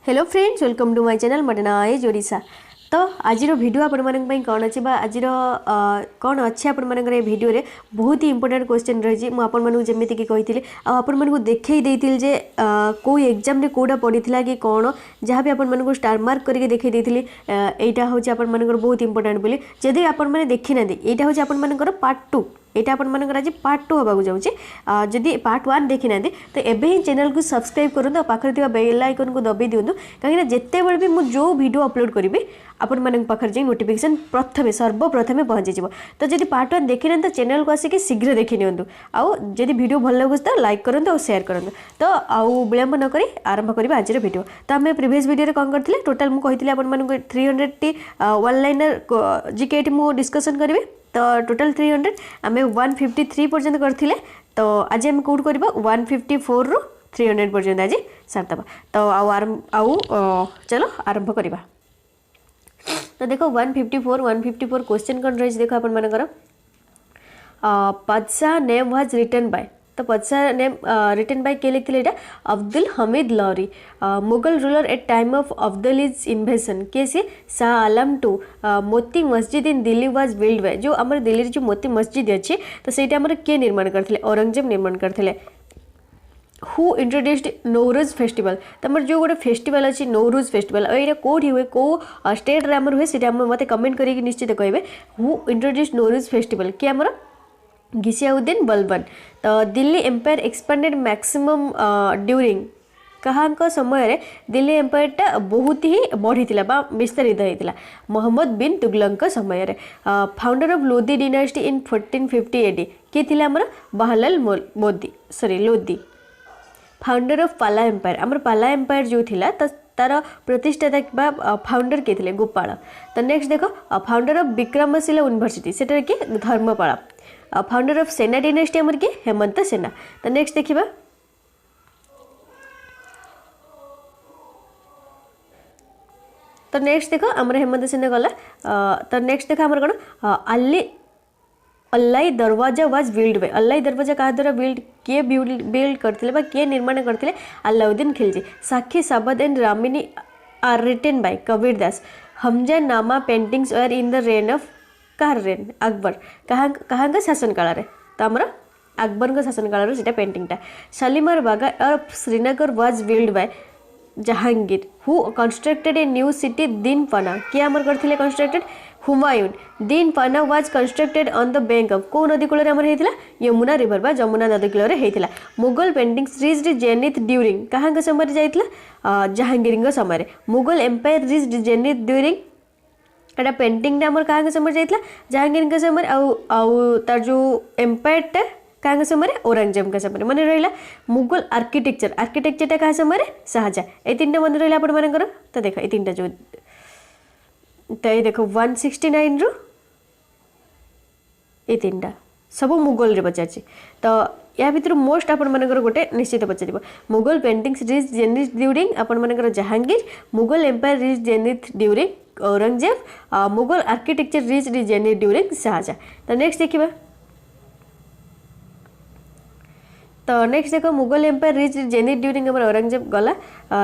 Hello friends, welcome to my channel मोर ना है जोड़ीसा। तो आज वीडियो आपण कौन अच्छे आज कौन अच्छे आपण भिडियो रे बहुत ही इंपोर्टेंट क्वेश्चन रही मुझे जमीती कि कही आपको देखई देती जे को एग्जाम रे कोड़ा पड़ा कि कौन जहाँ भी आपको स्टार मार्क करके देखई देती यहाँ हूँ आपर बहुत इंपोर्टेंट बोली जदि आपने देखी ना यहाँ हूँ आपर पार्ट 2 यहाँ आपर आज पार्ट 2 होगा जाऊँगी जदि पार्ट 1 देखी ना तो एवं ही चैनल को सब्सक्राइब करूँ पाखे बेल आइकन को दबाई दिंतु कहीं जिते बड़े भी मुझे जो वीडियो अपलोड करी आपण मान पाखे जाए नोटिफिकेशन प्रथम सर्वप्रथमे पहुँची जाव। तो जब पार्ट 1 देखी ना तो चैनल को आसिक शीघ्र देखी नियंतु आउ जदि वीडियो भल लगुच तो लाइक करूँ और शेयर करूँ। तो आउ विलंब नक आरंभ करवा आज वीडियो। तो आम प्रीवियस वीडियो कौन करते टोटाल मुझे आपको 300 टी वन लाइनर जीके मुझे डिस्कसन करी। तो टोटाल 300 आम 153 पर्यंत करते। तो आज आम कौट करवा 154 रु 300 पर्यंत आज सारदे। तो आउ चलो आरंभ करवा। तो देखो 154 क्वेश्चन कौन रही देखो आप Padshahnama was written by. तो पदशाह नेम रिटन बाय के लिखते हैं Abdul Hamid Lahori. Mughal ruler at time of Abdul is invasion के सी Shah Alam two Moti Masjid in Delhi was build by. जो आम दिल्ली जो मोती मस्जिद अच्छी तो सहीटा आम किए निर्माण करते औरंगजेब निर्माण करते। Who introduced Nowruz festival. तमर जो गोटे फेस्टिवल अच्छी नौरोज फेस्टिवल ये कौटी हुए कौ स्टेट रे आमर हुए सीटा मत कमेंट करके निश्चित कहे। हु इंट्रोड्यूस्ड नौरोज फेस्टिवल कि आमर घिसियाउद्दीन बलबन। तो Delhi empire expanded maximum during कहाँ समय रे दिल्ली एम्पायरटा बहुत ही बढ़ी विस्तारित होता मोहम्मद बिन तुगलक समय रे। Founder of Lodhi dynasty in 1450 AD किए थे आमर बहलाल लोधी। फाउंडर ऑफ पाला एम्पायर आमर पाला एम्पायर जो थिला तो तार प्रतिष्ठाता फाउंडर किए थे गोपाल। तो नेक्स्ट देखो फाउंडर ऑफ विक्रमशिला यूनिवर्सिटी सेटा कि धर्मपाला। फाउंडर ऑफ सेना डिनास्टी आमर कि हेमंत सेना। तो नेक्स्ट देखिबा तो नेक्स्ट देखो आमर हेमंत सेना गला। तो नेक्स्ट देखो आमर कौन अल्लाई दरवाजा वाज बिल्ड बाय। अल्लाई दरवाजा क्या द्वारा किए बिल्ड करते किए निर्माण करते Alauddin Khilji. Sakhi Sabad and Ramaini are written by Kabir Das. Hamzanama paintings are in the reign of कार रेन अकबर कहाँ शासन काल रे। तो आमर अकबर का शासन काल से पेंटिंगटा। Shalimar Bagh of Srinagar was build by Jahangir. Who constructed a new city Din Panah किए आमर करथिले constructed Humayun. Din Panah was constructed on the bank of कौ नदी कूल होता यमुना रिवर बा जमुना नदी कूल होता। Mughal paintings reached zenith during कहाँ समय जाइए जहांगीर समय। Mughal empire reached zenith during एटा पेंटिंगटा आमर कहाँ समय जाइए जहांगीर समय आउ तार जो एम्पायरटा क्या समय औरंगजेब का समय मन रहा। मुगल आर्किटेक्चरटा क्या समय शाहजहाँ। ये 3टा मन रहा आपर। तो देख ये 3टा जो तो ये देखो 169 रु ये 3टा सब मुगल रे पचार। तो या भर मोस्ट आपर गोटे निश्चित पचार Mughal paintings reach zenith during आपर Jahangir. Mughal empire reach zenith during Aurangzeb. Mughal architecture reach zenith during Shahjahan. तो नेक्स्ट देखिए। तो नेक्स्ट देखो Mughal empire reach zenith during आमर औरंगजेब गला।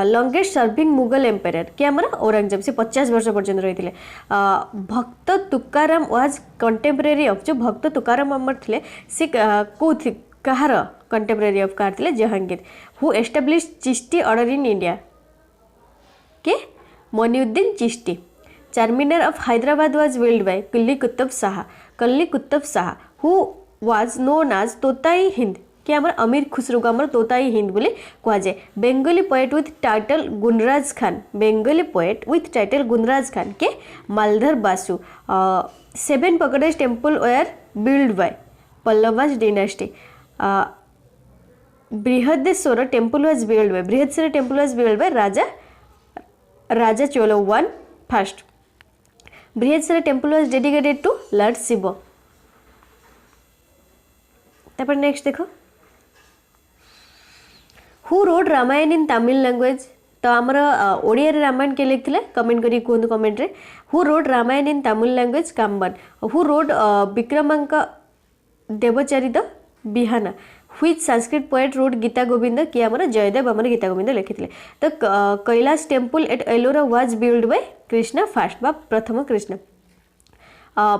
लंगेस्ट सर्विंग मुगल एम्पायर कि आमर औरंगजेब से 50 वर्ष पर्यंत रही है। भक्त तुकाराम वाज कंटेम्परेरी ऑफ जो भक्त तुकाराम आमर थे सी कौ कहार कंटेम्परेरी ऑफ कार थे Jahangir. Who establish Chishti order in India के Moinuddin Chishti. Charminar of Hyderabad was build by Quli Qutub Shah who was known as Totai Hind कि आमर अमीर खुसरो को आमर तोताई हिंद बोली कहुए। Bengali poet with title Gunaraj Khan Bengali poet with title Gunaraj Khan के Maladhar Basu. 7 pagodas temple were build by Pallavas dynasty. Brihadeeswara temple was build by Raja Chola 1 first. Brihadeeswara temple was dedicated to lord Shiva. तापर next देखो who wrote Ramayana in Tamil language. तो आमर ओडिया रामायण के लिखते कमेंट करी कहतु कमेंट रे। Who wrote Ramayana in Tamil language Kamban. Who wrote Vikramanka Devacharita Bilhana which Sanskrit poet wrote Gita Govinda किए आमर जयदेव आमर गीता गोविंद लिखिथिले तो Kailash temple at Ellora was build by Krishna first बा प्रथम Krishna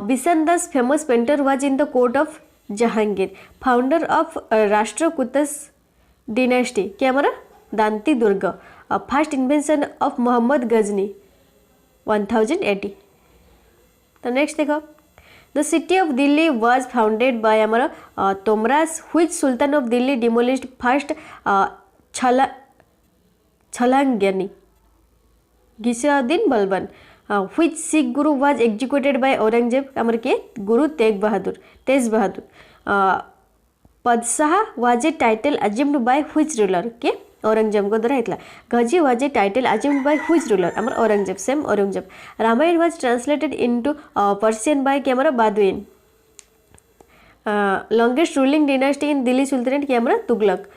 Bishan Das famous painter was in the court of Jahangir founder of Rashtrakutas dynasty किए आमर Danti Durga first invention of Mohammad Ghazni 1080 तो नेक्स्ट देखो the city of Delhi was founded by आमर Tomaras which sultan of Delhi demolished first छलांग्यानी Ghiyasuddin Balban which Sikh guru was executed by Aurangzeb आमर के Guru Tegh Bahadur Padshah was a title assumed by which ruler के औरंगजेब को द्वारा होता Ghazi was a title assumed by which ruler आमर Aurangzeb same Aurangzeb Ramayana was translated into Persian by के आमर Badauni longest ruling dynasty in Delhi sultanate के आमर Tughlaq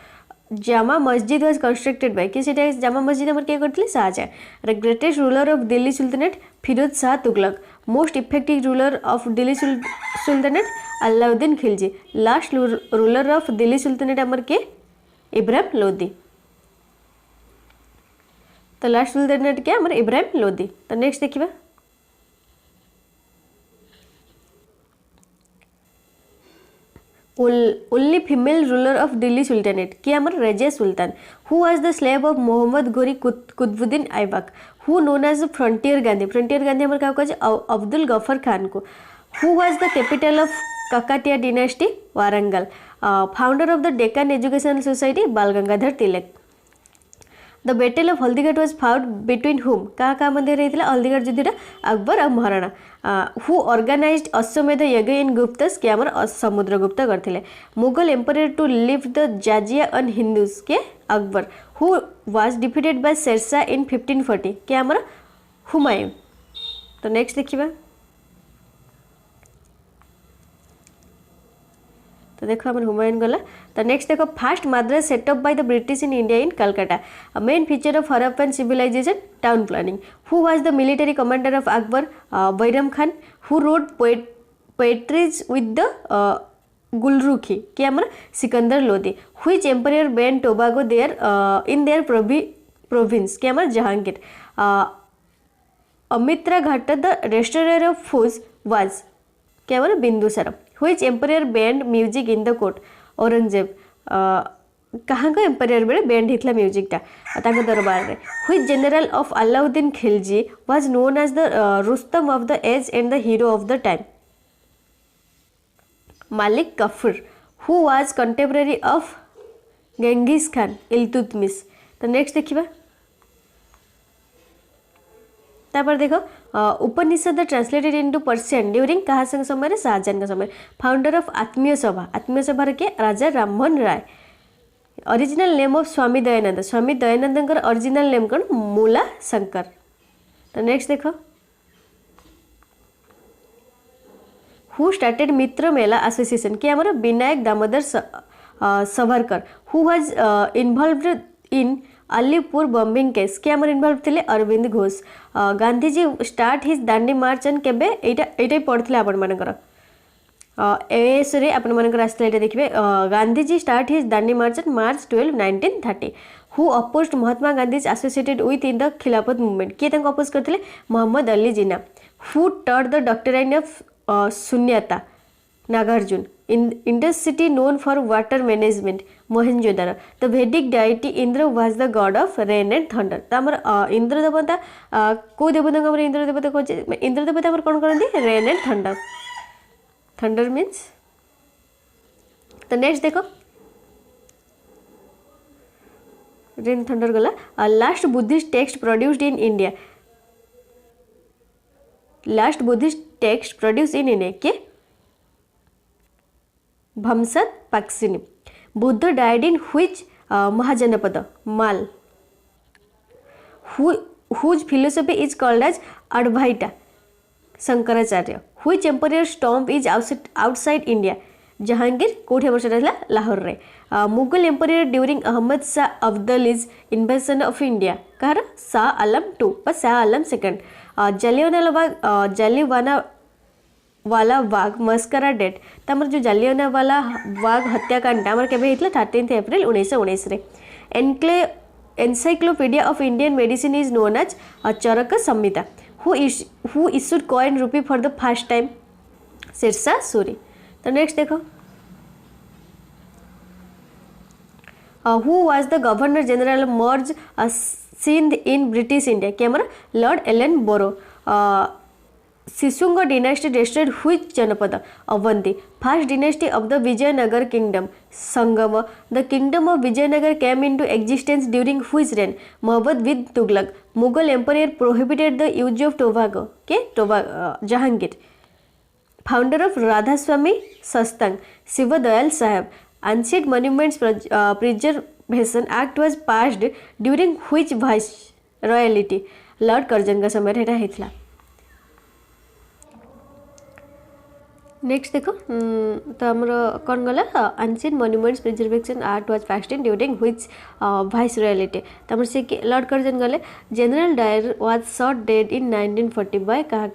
Jama Masjid was constructed by कि सेटा जामा मस्जिद आमर के करथिले Shah Jahan the greatest ruler of Delhi sultanate Firoz Shah Tughlaq most effective ruler of Delhi sultanate Alauddin Khilji last ruler of Delhi sultanate आमर के इब्राहिम लोदी तो लास्ट सुल्तानेट क्या आमर इब्राहिम लोदी तो नेक्स्ट देखिबा only female ruler of Delhi sultanate कि आमर Razia Sultan who was the slave of Mohammad Ghori Qutubuddin Aibak who known as frontier Gandhi आमर क्या कह अब्दुल गफर खान को who was the capital of Kakatiya dynasty Warangal founder of the Deccan educational society Bal Gangadhar Tilak the battle of Haldighat was fought between whom क्या मध्य रही हल्दीघाट युद्ध अकबर और महाराणा हु ऑर्गेनाइज्ड अश्वमेध यज्ञ इन गुप्तस के आमर समुद्रगुप्त करथिले Mughal emperor to levy the jizya on Hindus के Akbar who was defeated by Shershah in 1540 के आमर हुमायूं तो नेक्स्ट देखिबा तो देखो आम हुमायूं गला तो नेक्स्ट देखो first Madras setup by the British in India in Calcutta main feature of Harappan civilisation town planning who was the military commander of Akbar Bairam Khan who wrote poetries with the Gulrukhi कि आमर Sikandar Lodi which emperor ban tobacco there in their province कि आमर Jahangir Amitraghata the restaurant of foes was कि आमर Bindusara which emperor banned music in the court Aurangzeb कहाँ का emperor बेले banned होता म्यूजिकटा दरबार में which general of Alauddin Khilji was known as the Rustam of the age and the hero of the time Malik Kafur who was contemporary of Genghis Khan Iltutmish तो next देखिबा तापर देखो Upanishad translated into Persian during कहा समय शाहजहां का समय फाउंडर ऑफ आत्मीय सभा के Raja Rammohan Roy original name of Swami Dayanand original name कौन मूला शंकर तो नेक्स्ट देखो who started Mitra Mela association कि आमर Vinayak Damodar Savarkar who was involved in Alipur bombing case कि आमर इन्वॉल्व थे Aurobindo Ghosh Gandhiji start his Dandi march and केबे एटा पढ़ते आपण मानकर एएस रे आपण मानकर आस्ते एटा देखिबे Gandhiji start his Dandi march and March 12 1930 who opposed Mahatma Gandhi associated with in the Khilafat movement किए तांको अपोज करथिले Mohammad Ali Jinnah who taught the doctrine of shunyata Nagarjuna industry known for water management Mohenjodaro the Vedic deity Indra was the god of rain and thunder तो आमर इंद्र देवता को देवता को इंद्र देवता कहे इंद्र देवता आमर कौन करती रेन एंड थंडर मीन्स तो नेक्स्ट देखो रेन थंडर गला last Buddhist text produced in India last Buddhist text produce in India के भमसत पक्षिनी Buddha died in which Mahajanapada Malla whose philosophy is called as Advaita Shankaracharya which emperor tomb is outside India Jahangir कौटी हम लाहौर रे Mughal emperor during Ahmad Shah Abdali's invasion of India कहार शाह आलम 2 शाह आलम 2 जालियानवाला वाला बाग mascara date तमर जो जालियाना वाला बाग हत्याकांड आमर केबे हितला 13 एप्रिल 1919 रे encyclopedia of Indian medicine is known as Charaka Samhita who issued coin rupee for the first time Shershah Suri. तो नेक्स्ट देखो who was the governor general merge Sindh in British India कि आमर lord Ellenborough. Shishunaga dynasty destroyed which janapada Avanti first dynasty of the Vijayanagar kingdom Sangama the kingdom of Vijayanagar came into existence during which reign Mohammad विद Tughlaq Mughal empire prohibited the use of Tobago के Jahangir founder of Radhaswami सत्संग शिवदयाल साहेब ancient monuments preservation act was passed during which vice royalty Lord Curzon का समय हेटा हेतला। Next देखो तो आमर कौन गला ancient monuments preservation act was passed in during which viceroyalty तमर से लॉर्ड कर्जन गले General Dyer was shot dead in 1940 by कहा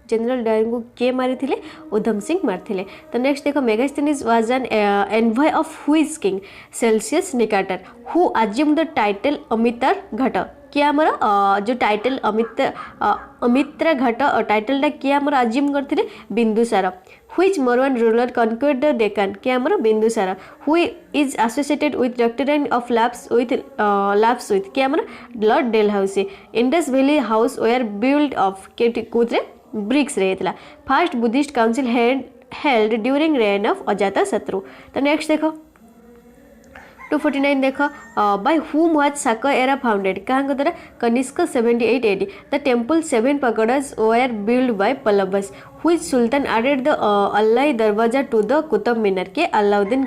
जनरल डायर को किए मारी थिले उधम सिंह मारथिले। तो नेक्स्ट देखो Megasthenes was an envoy of which king Seleucus Nicator who assume the title Amitra ghata किए आमर जो टाइटल अमित्र घट टाइटलटा किए आमर अज्यूम करथिले Bindusara which Mauryan ruler conquered the Deccan किए आमर Bindusara who is associated with doctrine of lapse with किए आमर lord Dalhousie Indus valley house were build of कुदरे ब्रिक्स रे हेतला first Buddhist council held during reign of Ajata Shatru. तो नेक्स्ट देखो 249 देखो by whom was Saka era founded कहाँ द्वारा Kanishka 78 AD the temple 7 pagodas were built by Pallabas which sultan added the अल्लाई दरवाजा to the Qutub Minar के Alauddin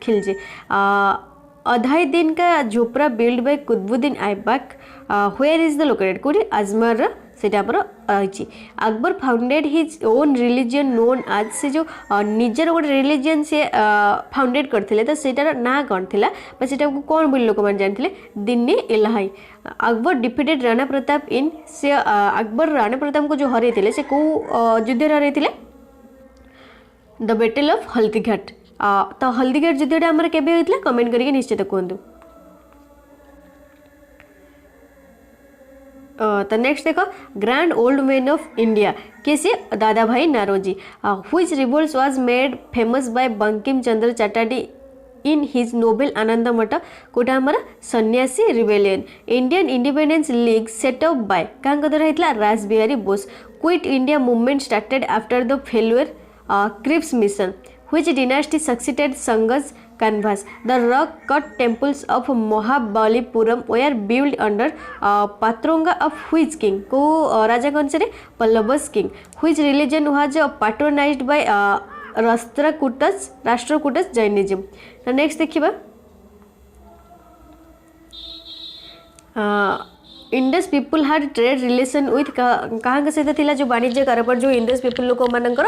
Khilji Adhai Din Ka Jhonpra build by Qutubuddin Aibak where is the located कोडी अजमेर सेटा पर रही। Akbar founded his own religion known as से जो निजर गोटे रिलीजन से फाउंडेड करथिले तो सेटार ना कौन थिला बा सेटा को कौन बोली लोक मान जानथिले दिन्नी इलाहाई। अकबर डिफिटेड राणा प्रताप इन से अकबर राणा प्रताप को जो हरे थिले से को युद्ध हरे थिले द बैटल ऑफ हल्दीघाट। तो हल्दीघाट युद्धटा हमर केबे होइतला कमेंट करके निश्चित कहंतु। तो नेक्स्ट देखो grand old man of India कैसे Dadabhai Naoroji which revolt was made famous by Bankim Chandra Chatterjee in his novel Anand Math कोटा हमारा Sanyasi rebellion Indian independence league set up by क्या द्वारा होता Ras Behari Bose quit India movement started after the failure Cripps mission which dynasty succeeded Sanga's canvas. The rock-cut temples of Mahabalipuram were built under Patronga of which king? को राजा कौन से रे? Pallabas king. Which religion was patronized by Rashtrakutas Jainism. तो next देखिए Indus people had trade relation with कहाँ सहित थिला जो वाणिज्य कारोबार जो इंडस पीपुल लोक मानकर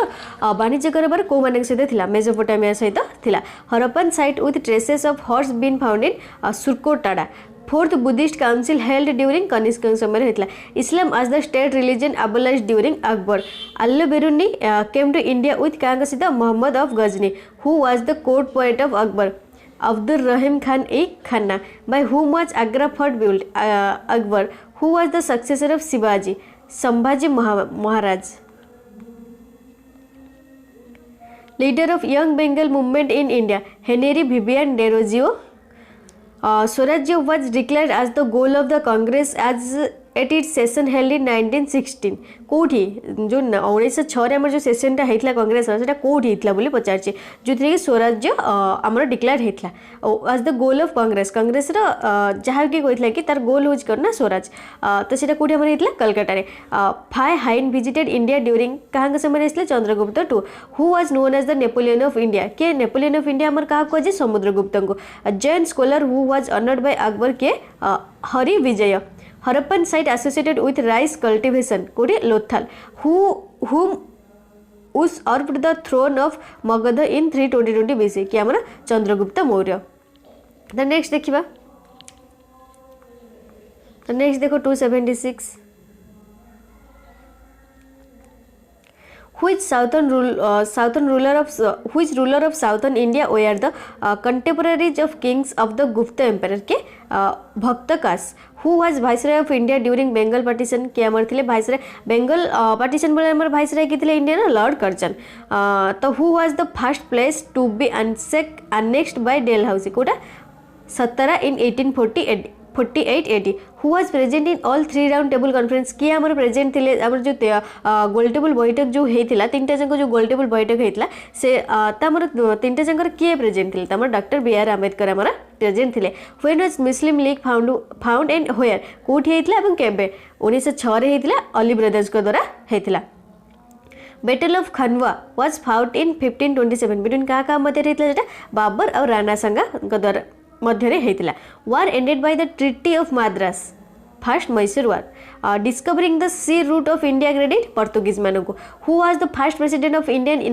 वाणिज्य कारोबार को मान सहित थिला मेसोपोटामिया सहित थिला. Harappan site with traces of horse been found in Surkotada. Fourth Buddhist council held during Kanishka समय होता. Islam as the state religion abolished during Akbar. Al Beruni came to India with कहाँ सहित Mohammad of Ghazni who was the court poet of Akbar. Abdul Rahim Khan e Khana by whom was Agra fort built? Akbar. Who was the successor of Shivaji? Sambhaji Maharaj. Leader of Young Bengal movement in India, Henry Vivian Derozio. Swaraj was declared as the goal of the Congress as at its session held in 1916. कोठी जो 1906 आम जो session होता कांग्रेस से कौटी होता बोली पचारे जो थी स्वराज्य आमर डिक्लेयर होता as the goal of Congress. Congress जहाँ कि कहला कि तार गोल हूँ करना स्वराज. तो सीटा कौटी आम होता Kolkata. Fa Hien visited India during क्या समय Chandragupta two. Who was known as the Napoleon of India. के नेपोलियन ऑफ इंडिया आमर क्या कहे समुद्रगुप्त को. Jain scholar who was honoured by Akbar के Hari Vijay. Harappan site associated with rice cultivation कोटे Lothal. whom usurped the throne of Magadh in 322 BC कि आमर चंद्रगुप्त मौर्य. तो नेक्स्ट देखिबा. तो नेक्स्ट देखो 276. which southern ruler of which ruler of southern India were the contemporaries of kings of the Gupta Empire के भक्त कास who was viceroy of India during Bengal partition के आमर थिले viceroy Bengal partition बोले आमर viceroy के थिले India ना Lord Curzon तो who was the first place to be annexed by Dalhousie Kota 17 in 1848 AD who was present in all 3 round table conference किए आमर प्रेजेंट थिले आमर जो गोल टेबल बैठक जो हेतिला तीनटा जंक जो गोल टेबल बैठक हेतिला से तामर तीनटा जंकर किए प्रेजेंट थिले तामर डॉक्टर बी.आर. आंबेडकर आमर प्रेजेंट थिले when was Muslim league found and where कोठी हेतिला एवं केबे 1906 रे हेतिला अली ब्रदर्स को द्वारा हेतिला battle of Khanwa was fought in 1527 between का मध्य हेतिला जेटा बाबर और राणा संगा को द्वारा मध्य हेतिला war ended by the treaty of Madras first Mysore war discovering the sea route of India credit Portuguese मानक who was the first president of Indian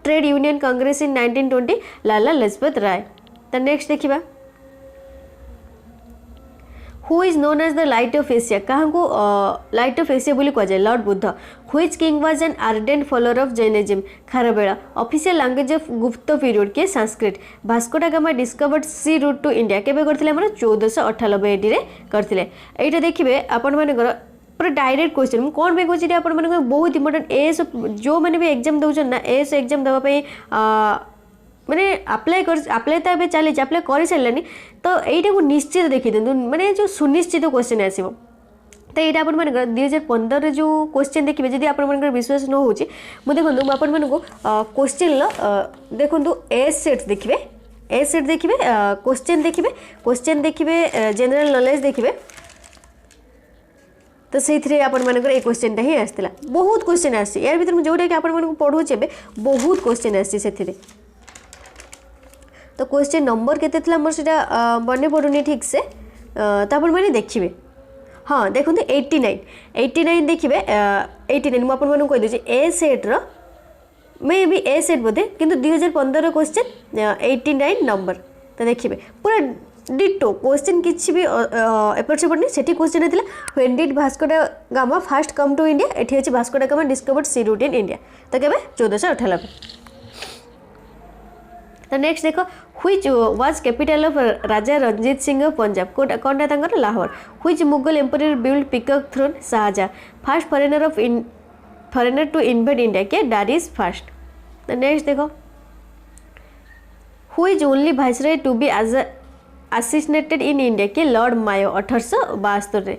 trade union Congress in 1920 Lala Lajpat Rai तो next देखिबा who is known as the light of Asia क्या को light of Asia बोली कह जाए lord Buddha which king was an ardent follower of Jainism खारबेला official language of गुप्त period के Sanskrit Vasco da Gama discovered sea root two India केबे करथिले हमर 1498 एडी रे करथिले एटा देखिबे आपण मानकर पूरा डायरेक्ट क्वेश्चन मु कोन पे कोछि आपण मानकर बहुत इंपोर्टेंट एस जो माने भी एग्जाम दउछन ना एस एग्जाम दवा पे माने अप्लाई तो ए चली अप्लाई कर सारे तो यहीटा को निश्चित देखी दिखाँ माने जो सुनिश्चित क्वेश्चन आसो तो यहाँ आप 2015 जो क्वेश्चन देखिए जब आप विश्वास न हो देखो आपण क्वेश्चन देखो ए सेट देखिए ए सेट देखिए क्वेश्चन देखिए जनरल नॉलेज देखिए तो से आपर ये क्वेश्चनटा ही आसाला बहुत क्वेश्चन आसी यार भर जोटा कि आपको पढ़ुचे बहुत क्वेश्चन आसी तो क्वेश्चन नंबर केते मोर से बने पड़ूनी ठीक से तो आप देखिए हाँ देखो 89 देखिए 89 मुझे कहीदे ए सेट्र मे बी ए सेट बोधे किंतु 2015 क्वेश्चन 89 नंबर तो देखिए पूरा डिटो क्वेश्चन किसी भी एपट सेपट नहीं सेठी क्वेश्चन होता when did Vasco da Gama first come to India एठी अछि Vasco da Gama discovered sea route in India तो केबे 1498 तो नेक्स्ट देखो which was capital of Raja Ranjit Singh of Punjab कौनटा तांकर Lahore which Mughal emperor build peacock throne Shahjahan first foreigner to invade India के Darius first तो नेक्स्ट देखो which only viceroy to be assassinated in India के lord Mayo 1872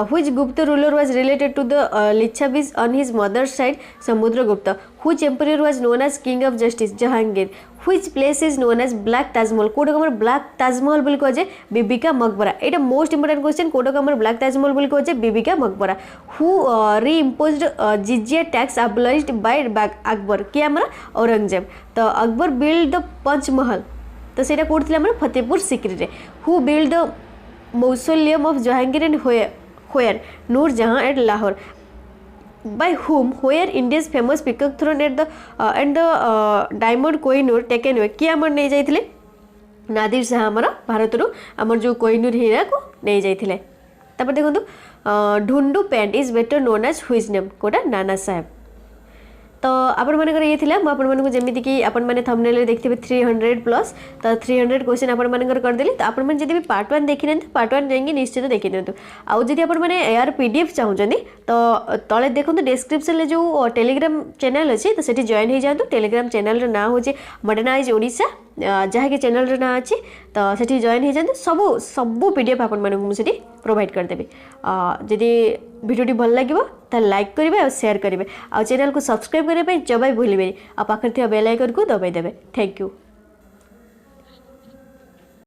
which Gupta ruler was related to the Licchavis on his mother's side Samudragupta which emperor was known as king of justice Jahangir which place is known as black Taj Mahal कोटा कमर black Taj Mahal बोली कहे बीबी मकबरा एटा most important question कोटा कमर black Taj Mahal बोली कहे Bibi Maqbara who reimposed jizya tax abolished by Akbar के हमर औरंगजेब तो अकबर बिल्ड द पंचमहल तो सेटा कोड थिला हमर फतेहपुर सिकरी रे who build the mausoleum of Jahangir and where Noor Jahan at Lahore by whom where India's famous peacock throne at the and the diamond Kohinoor taken हुए किए आमर नहीं जाइथिले नादिर शाह आमर भारत रु आमर जो कोहिनूर हीरा को नहीं जाइथिले तापर देखंतु Dhondu Pant is better known as whose name कोटा नाना साहेब तो आपण मानकर ये थिला आपण मानक जेमिति कि आपण माने थंबनेल रे देखथिबे 300 प्लस तो 300 क्वेश्चन आपण मानकर कर देली तो आपण माने जदि भी पार्ट 1 देखि नथि पार्ट 1 जांगी निश्चित देखि नथु आउ जदि आपण माने यार पीडीएफ चाहुचंदी तो तळे देखंतु डिस्क्रिप्शन ले जो टेलीग्राम चैनल अछि तो सेठी जॉइन हे जांतु टेलीग्राम चैनल रे ना होची मॉडर्नाइज ओडिसा जहाँ कि चैनल रे ना अछि तो सेठी जॉइन हे जांतु सब पीडीएफ आपण मानक मु सेठी प्रोवाइड कर देबे जदि वीडियो भल लगे तो लाइक करेंगे और शेयर करेंगे और चैनल को सब्सक्राइब करने जब भी भूलें आ पाखे बेल आइकन को दबाई देवे थैंक यू।